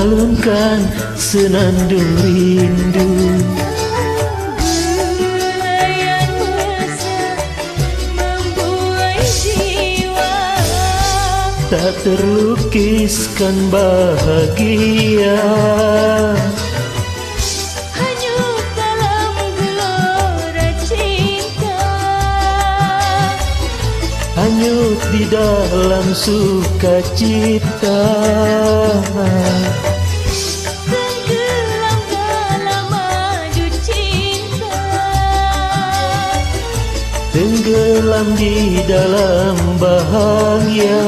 mengalunkan senandung rindu. Belayan mesra membuai jiwa, Tak terlukiskan bahagia. hanyut dalam gelora cinta, Hanyut di dalam sukacita. tenggelam dalam madu cinta, Tenggelam di dalam bahagia.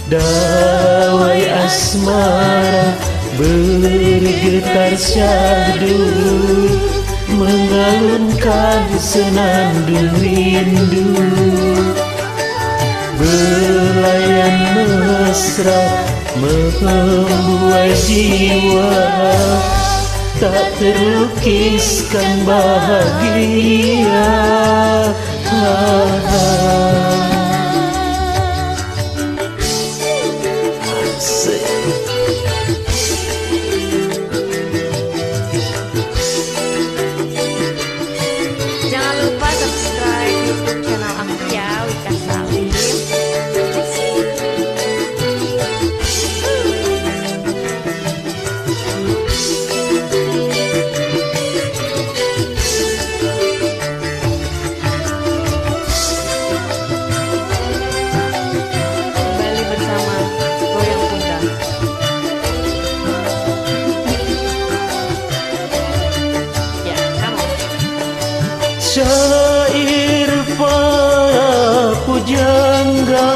Dawai asmara bergetar syahdu, mengalunkan senandung rindu. Belayan mesra membuai jiwa, tak terlukiskan bahagia. Asik. Jangan lupa subscribe YouTube channel aku ya, Wika Salim. Kembali bersama Goyang Pundang. Ya, kamu. Syair pujangga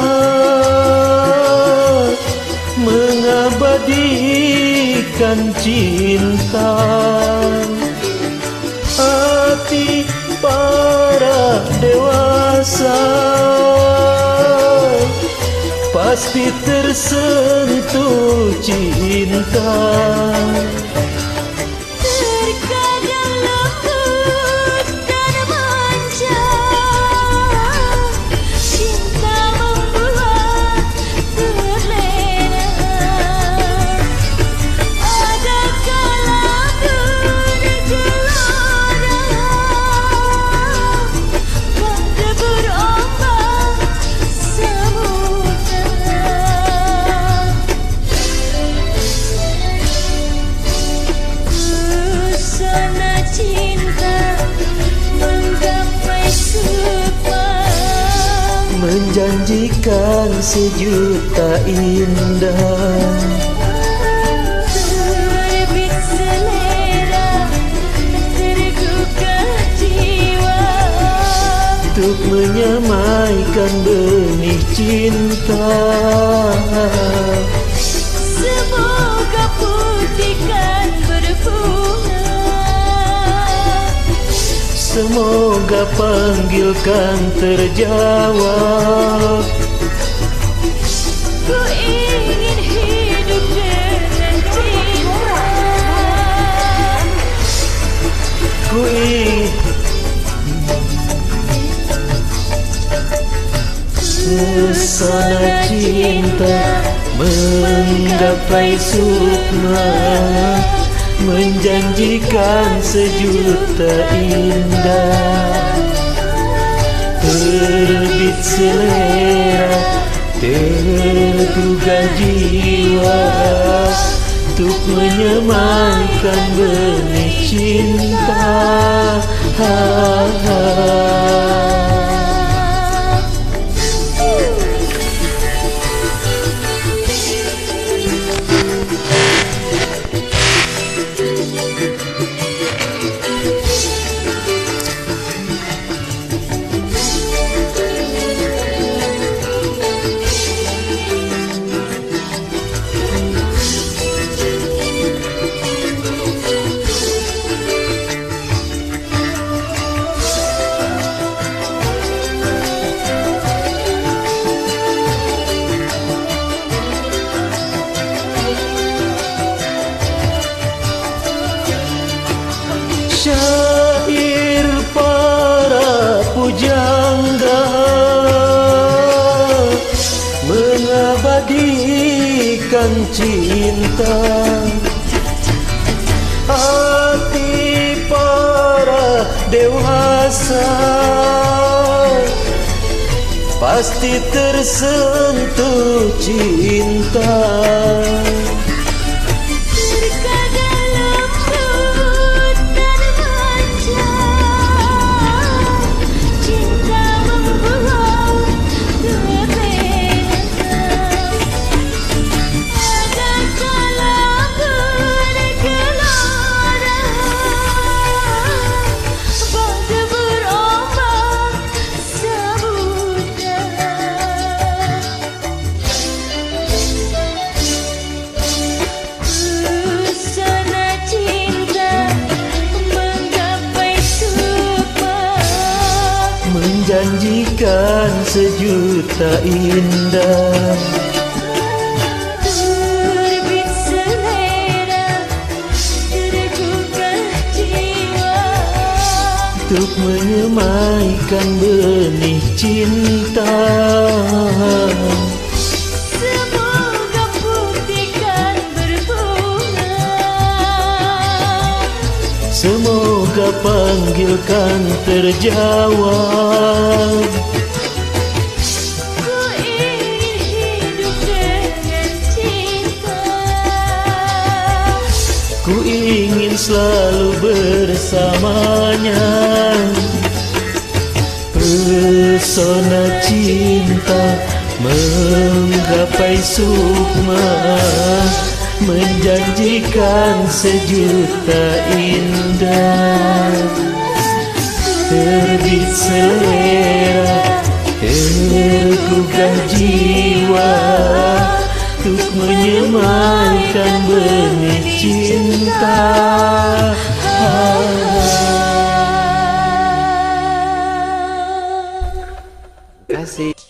mengabadikan cinta, hati para dewasa pasti tersentuh cinta. Terkadang lembut dan manja, cinta membuat terlena. Ada kala bergelora, pada berombak samudra. Pesona cinta menggapai sukma, Menjanjikan sejuta indah, terbit selera, tergugah jiwa. untuk menyamaikan benih cinta. Semoga putihkan berbunga, Semoga panggilkan terjawab. ku ingin hidup dengan cinta. Ku ingin pesona cinta menggapai sukma, menjanjikan sejuta indah. Terbit selera, tergugah jiwa, untuk menyemaikan benih cinta. Ha, ha. menjanjikan cinta. Hati para dewasa pasti tersentuh cinta. Menjanjikan sejuta indah. Terbit selera, tergugah jiwa, untuk menyemaikan benih cinta. semoga buktikan berbunga, Semoga panggilkan terjawab. ku ingin hidup dengan cinta. Ku ingin selalu bersamanya. Pesona cinta menggapai sukma, menjanjikan sejuta indah. Terbit selera, tergugah jiwa, untuk menyemaikan benih cinta. Kasih.